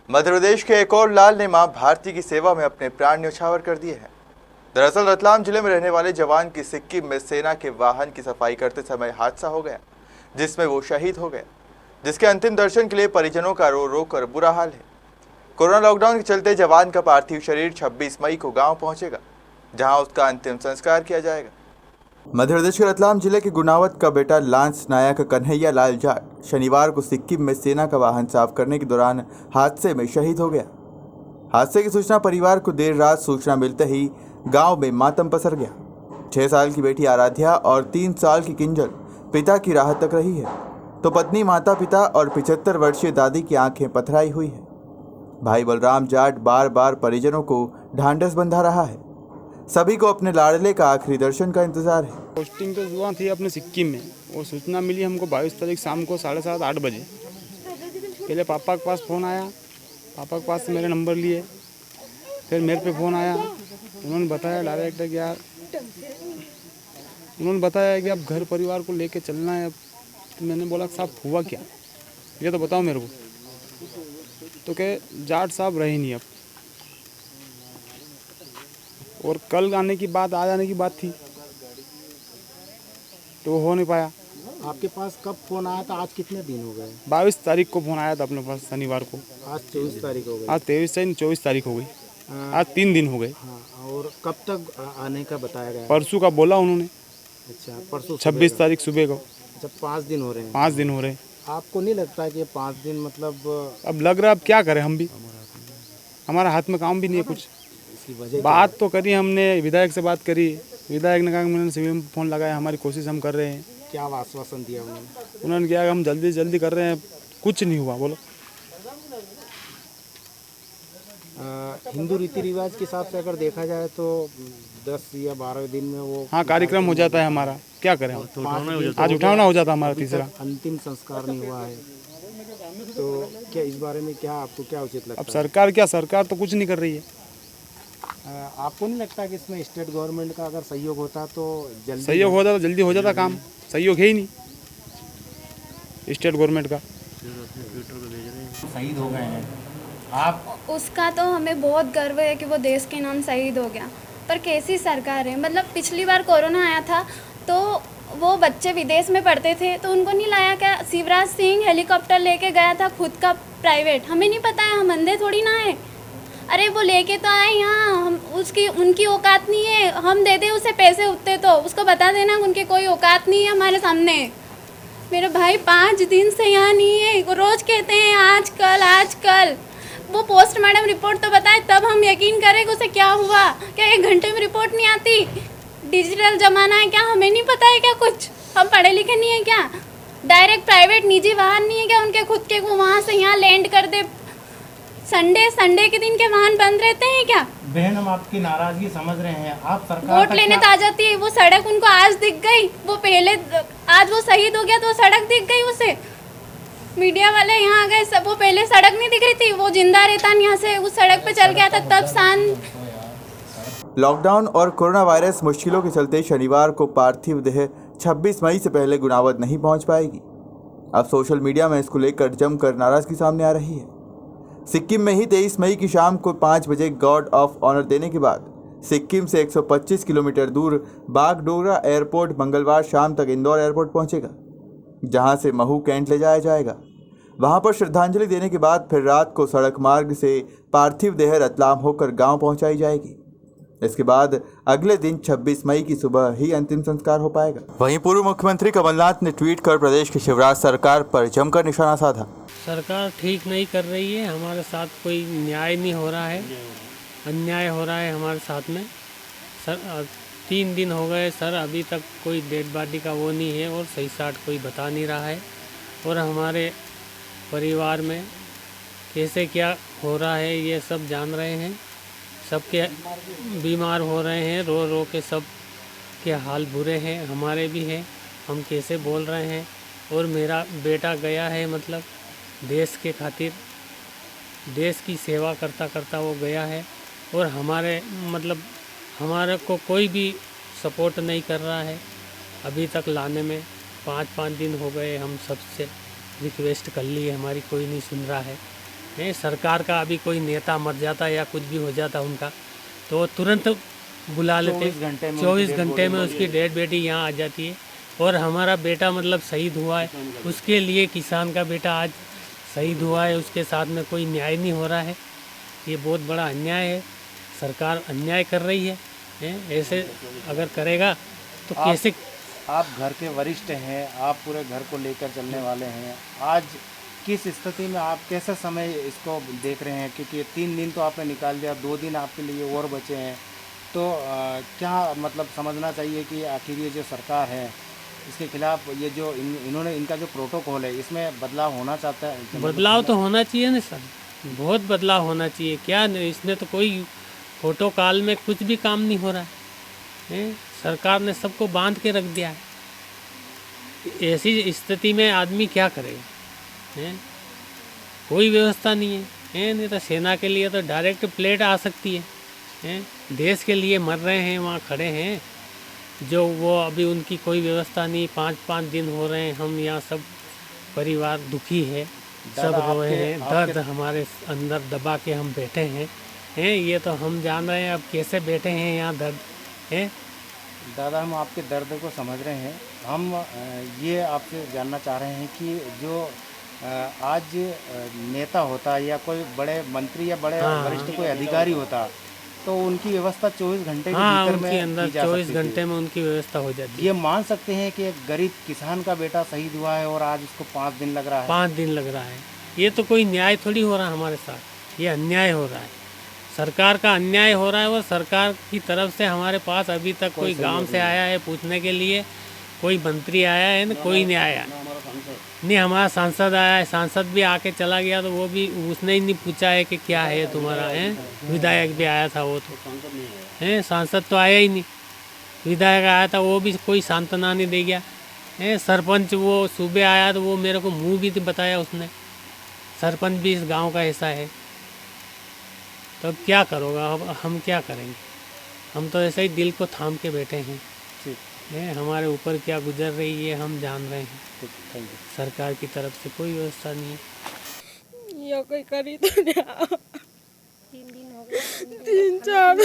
मध्य प्रदेश के एक और लाल ने मां भारती की सेवा में अपने प्राण न्यौछावर कर दिए हैं। दरअसल रतलाम जिले में रहने वाले जवान की सिक्किम में सेना के वाहन की सफाई करते समय हादसा हो गया, जिसमें वो शहीद हो गया, जिसके अंतिम दर्शन के लिए परिजनों का रो रो कर बुरा हाल है। कोरोना लॉकडाउन के चलते जवान का पार्थिव शरीर 26 मई को गांव पहुंचेगा, जहां उसका अंतिम संस्कार किया जाएगा। मध्य प्रदेश के रतलाम जिले के गुनावत का बेटा लांस नायक कन्हैया लाल जाट शनिवार को सिक्किम में सेना का वाहन साफ करने के दौरान हादसे में शहीद हो गया। हादसे की सूचना परिवार को देर रात सूचना मिलते ही गांव में मातम पसर गया। 6 साल की बेटी आराध्या और 3 साल की किंजल पिता की राह तक रही है, तो पत्नी, माता पिता और 75 वर्षीय दादी की आंखें पथराई हुई है। भाई बलराम जाट बार बार परिजनों को ढांढस बंधा रहा है। सभी को अपने लाडले का आखिरी दर्शन का इंतजार है। पोस्टिंग तो हुआ थी अपने सिक्किम में, वो सूचना मिली हमको 22 तारीख शाम को 7:30-8 बजे। पहले पापा के पास फ़ोन आया, पापा के पास से मेरे नंबर लिए, फिर मेरे पे फ़ोन आया। उन्होंने बताया डायरेक्ट कि यार, उन्होंने बताया कि अब घर परिवार को लेके चलना है। तो मैंने बोला साहब हुआ क्या, ये तो बताओ मेरे को। तो कहे जाट साहब रहे नहीं अब, और कल आने की बात, आज आने की बात थी, तो वो हो नहीं पाया। आपके पास कब फोन आया था? आज कितने दिन हो गए? 22 तारीख को फ़ोन आया था अपने पास, शनिवार को। आज 24 तारीख हो गई। आज 23 से 24 तारीख हो गई। आज 3 दिन हो गए। हाँ, और कब तक आने का बताया गया? परसों का बोला उन्होंने। अच्छा, परसों 26 तारीख सुबह को। अच्छा, 5 दिन हो रहे हैं। 5 दिन हो रहे हैं। आपको नहीं लगता कि 5 दिन मतलब अब लग रहा है, अब क्या करें हम भी, हमारा हाथ में काम भी नहीं है कुछ। इसकी वजह बात तो करी हमने, विधायक से बात करी, विधायक ने कहा कि मैंने सिविल में फ़ोन लगाया, हमारी कोशिश हम कर रहे हैं। क्या आश्वासन दिया उन्होंने? उन्होंने कहा कि हम जल्दी जल्दी कर रहे हैं, कुछ नहीं हुआ। बोलो हिंदू रीति रिवाज के हिसाब से अगर देखा जाए तो 10 या 12 दिन में वो हाँ, कार्यक्रम हो जाता है हमारा, क्या करें हम। आज उठावना हो जाता हमारा तीसरा। अंतिम संस्कार नहीं हुआ है, तो क्या इस बारे में क्या आपको क्या उचित लगता अब है? सरकार क्या, सरकार तो कुछ नहीं कर रही है। आपको नहीं लगता कि इसमें स्टेट गवर्नमेंट का अगर सहयोग होता तो जल्दी सहयोग होता तो जल्दी हो जाता काम, सहयोग है ही नहीं स्टेट गवर्नमेंट का। शहीद हो गए हैं आप? उसका तो हमें बहुत गर्व है कि वो देश के नाम शहीद हो गया, पर कैसी सरकार है। मतलब पिछली बार कोरोना आया था तो वो बच्चे विदेश में पढ़ते थे, तो उनको नहीं लाया क्या? शिवराज सिंह हेलीकॉप्टर लेके गया था खुद का प्राइवेट, हमें नहीं पता है, हम अंधे थोड़ी ना है। अरे वो लेके तो आए यहाँ, हम उनकी औकात नहीं है, हम दे दे उसे पैसे उठते तो उसको बता देना उनकी कोई औकात नहीं है हमारे सामने। मेरे भाई 5 दिन से यहाँ नहीं है, वो रोज़ कहते हैं आज कल आज कल। वो पोस्टमार्टम रिपोर्ट तो बताए तब हम यकीन करें कि उसे क्या हुआ। क्या 1 घंटे में रिपोर्ट नहीं आती? डिजिटल ज़माना है क्या, हमें नहीं पता है क्या कुछ? हम पढ़े लिखे नहीं है क्या? डायरेक्ट प्राइवेट निजी वाहन नहीं है क्या उनके खुद के, वो वहाँ से यहाँ लैंड कर दे? संडे के दिन के वाहन बंद रहते हैं क्या? बहन, हम आपकी नाराजगी समझ रहे हैं। आप सरकार वोट लेने तो आ जाती है। वो सड़क उनको आज दिख गई, वो पहले आज वो शहीद हो गया तो सड़क दिख गई उसे। मीडिया वाले यहाँ आ गए सब, वो पहले सड़क नहीं दिख रही थी, वो जिंदा रहता यहाँ से उस सड़क पे चल गया था तब शांत। लॉकडाउन और कोरोना वायरस मुश्किलों के चलते शनिवार को पार्थिव देह 26 मई से पहले गुनावत नहीं पहुंच पाएगी। अब सोशल मीडिया में इसको लेकर जमकर नाराजगी सामने आ रही है। सिक्किम में ही 23 मई की शाम को 5 बजे गॉड ऑफ ऑनर देने के बाद सिक्किम से 125 किलोमीटर दूर बागडोगरा एयरपोर्ट मंगलवार शाम तक इंदौर एयरपोर्ट पहुंचेगा, जहां से महू कैंट ले जाया जाएगा। वहां पर श्रद्धांजलि देने के बाद फिर रात को सड़क मार्ग से पार्थिव देह रतलाम होकर गांव पहुंचाई जाएगी। इसके बाद अगले दिन 26 मई की सुबह ही अंतिम संस्कार हो पाएगा। वहीं पूर्व मुख्यमंत्री कमलनाथ ने ट्वीट कर प्रदेश की शिवराज सरकार पर जमकर निशाना साधा। सरकार ठीक नहीं कर रही है, हमारे साथ कोई न्याय नहीं हो रहा है, अन्याय हो रहा है हमारे साथ में। सर 3 दिन हो गए सर, अभी तक कोई डेड बॉडी का वो नहीं है और सही साठ कोई बता नहीं रहा है। और हमारे परिवार में कैसे क्या हो रहा है ये सब जान रहे हैं, सबके बीमार हो रहे हैं, रो रो के सब के हाल बुरे हैं, हमारे भी हैं, हम कैसे बोल रहे हैं। और मेरा बेटा गया है, मतलब देश के खातिर, देश की सेवा करता करता वो गया है, और हमारे मतलब हमारे को कोई भी सपोर्ट नहीं कर रहा है अभी तक लाने में। 5 दिन हो गए, हम सबसे रिक्वेस्ट कर लिए, हमारी कोई नहीं सुन रहा है। सरकार का अभी कोई नेता मर जाता या कुछ भी हो जाता उनका तो तुरंत बुला लेते, 24 घंटे में उसकी डेड बेटी यहाँ आ जाती है। और हमारा बेटा मतलब शहीद हुआ है, उसके लिए किसान का बेटा आज शहीद हुआ है, उसके साथ में कोई न्याय नहीं हो रहा है। ये बहुत बड़ा अन्याय है, सरकार अन्याय कर रही है। ऐसे अगर करेगा तो कैसे? आप घर के वरिष्ठ हैं, आप पूरे घर को लेकर चलने वाले हैं। आज किस स्थिति में आप कैसे समय इसको देख रहे हैं? क्योंकि 3 दिन तो आपने निकाल दिया, 2 दिन आपके लिए और बचे हैं, तो क्या मतलब समझना चाहिए कि आखिर ये जो सरकार है इसके खिलाफ ये जो इन्होंने इनका जो प्रोटोकॉल है इसमें बदलाव होना चाहता है? बदलाव तो होना चाहिए ना सर, बहुत बदलाव होना चाहिए। क्या इसमें तो कोई प्रोटोकॉल में कुछ भी काम नहीं हो रहा है। सरकार ने सबको बांध के रख दिया है। ऐसी स्थिति में आदमी क्या करेगा? कोई व्यवस्था नहीं है। नहीं तो सेना के लिए तो डायरेक्ट प्लेट आ सकती है। देश के लिए मर रहे हैं, वहाँ खड़े हैं जो वो अभी उनकी कोई व्यवस्था नहीं। 5-5 दिन हो रहे हैं, हम यहाँ सब परिवार दुखी है, सब रोए हैं, दर्द हमारे अंदर दबा के हम बैठे हैं। ये तो हम जान रहे हैं अब कैसे बैठे हैं यहाँ दर्द है। दादा, हम आपके दर्द को समझ रहे हैं। हम ये आपसे जानना चाह रहे हैं कि जो आज नेता होता या कोई बड़े मंत्री या बड़े वरिष्ठ कोई अधिकारी होता तो उनकी व्यवस्था 24 घंटे के भीतर उनके में अंदर 24 घंटे में उनकी व्यवस्था हो जाती है। ये मान सकते हैं कि एक गरीब किसान का बेटा शहीद हुआ है और आज उसको 5 दिन लग रहा है। 5 दिन लग रहा है। ये तो कोई न्याय थोड़ी हो रहा है हमारे साथ, ये अन्याय हो रहा है। सरकार का अन्याय हो रहा है और सरकार की तरफ से हमारे पास अभी तक कोई गांव से आया है पूछने के लिए, कोई मंत्री आया है ना, कोई नहीं आया। नहीं, हमारा सांसद आया है, सांसद भी आके चला गया तो वो भी उसने ही नहीं पूछा है कि क्या है तुम्हारा है। विधायक भी आया था, वो तो है, सांसद तो आया ही नहीं। विधायक आया था, वो भी कोई सांत्वना नहीं दे गया। सरपंच वो सुबह आया तो वो मेरे को मुँह भी बताया उसने, सरपंच भी इस गाँव का ऐसा है। तो अब क्या करोगा? अब हम क्या करेंगे? हम तो ऐसे ही दिल को थाम के बैठे हैं। हमारे ऊपर क्या गुजर रही है हम जान रहे हैं। सरकार की तरफ से कोई व्यवस्था नहीं है। ये कोई करी तो नहीं। 3-4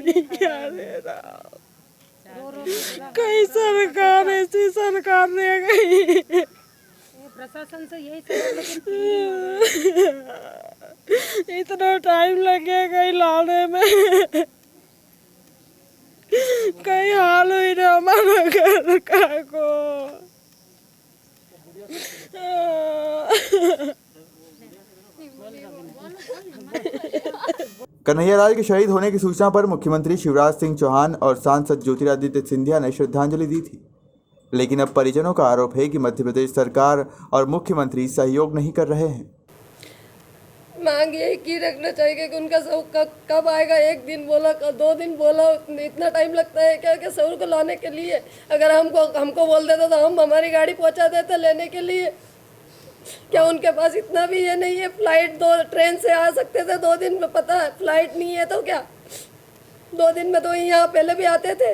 दिन क्या दे रहा, कई सरकार ऐसी सरकार रह गई। प्रशासन से यही इतना टाइम लगेगा लाने में, कई हाल हुई ना हमारा घर का को। कन्हैयालाल के शहीद होने की सूचना पर मुख्यमंत्री शिवराज सिंह चौहान और सांसद ज्योतिरादित्य सिंधिया ने श्रद्धांजलि दी थी, लेकिन अब परिजनों का आरोप है कि मध्य प्रदेश सरकार और मुख्यमंत्री सहयोग नहीं कर रहे हैं। मांग यही की रखना चाहिए कि उनका सऊर कब आएगा। 1 दिन बोला, 2 दिन बोला, इतना टाइम लगता है क्या सऊर को लाने के लिए? अगर हमको बोल देता तो हम हमारी गाड़ी पहुंचा देते लेने के लिए। क्या उनके पास इतना भी ये नहीं है? फ्लाइट 2 ट्रेन से आ सकते थे 2 दिन में, पता है फ्लाइट नहीं है तो क्या 2 दिन में तो यहाँ पहले भी आते थे।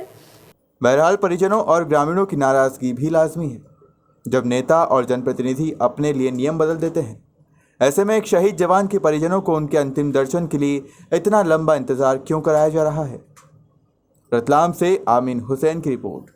बहरहाल परिजनों और ग्रामीणों की नाराजगी भी लाजमी है जब नेता और जनप्रतिनिधि अपने लिए नियम बदल देते हैं। ऐसे में एक शहीद जवान के परिजनों को उनके अंतिम दर्शन के लिए इतना लंबा इंतजार क्यों कराया जा रहा है? रतलाम से आमीन हुसैन की रिपोर्ट।